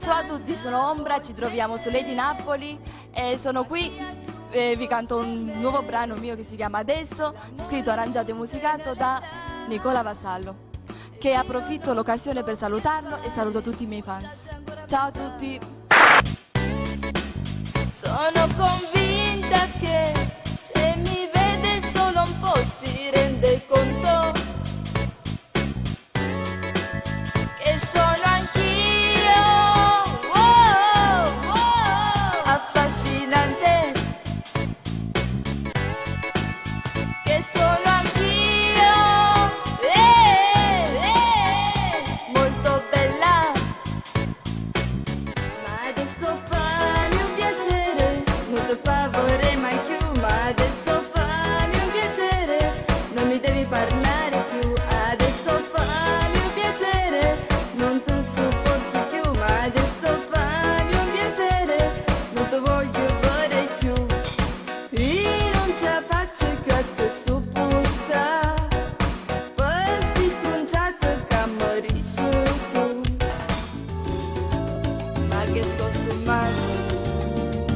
Ciao a tutti, sono Ombra, ci troviamo su Lady Napoli e sono qui, vi canto un nuovo brano mio che si chiama Adesso, scritto, arrangiato e musicato da Nicola Vasallo, che approfitto l'occasione per salutarlo e saluto tutti i miei fans. Ciao a tutti! Sono convinta che se mi vede solo un po' si rende conto che sono anch'io, affascinante, che sono anch'io, molto bella, ma adesso fammi un piacere, non ti favore mai più, ma adesso fammi un piacere, non mi devi parlare più, adesso fammi un piacere, non ti sopporto più, ma adesso fammi un piacere, non ti voglio vorrei più, io non ce la faccio più a te sopporta, questi stronzate che morisci tu, ma che scostumato,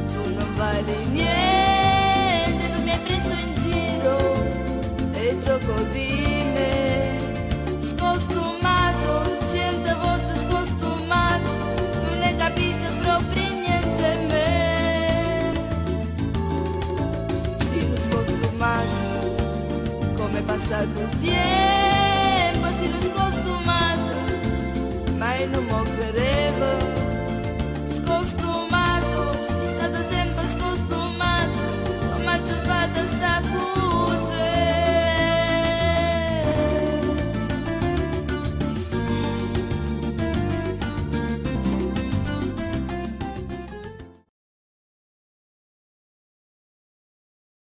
tu non vali niente, tu mi hai preso in giro e gioco di me, scostumato, 100 volte scostumato, non hai capito proprio niente me, sì, non scostumato, come è passato il tempo, sì, non scostumato, ma non mi credevo.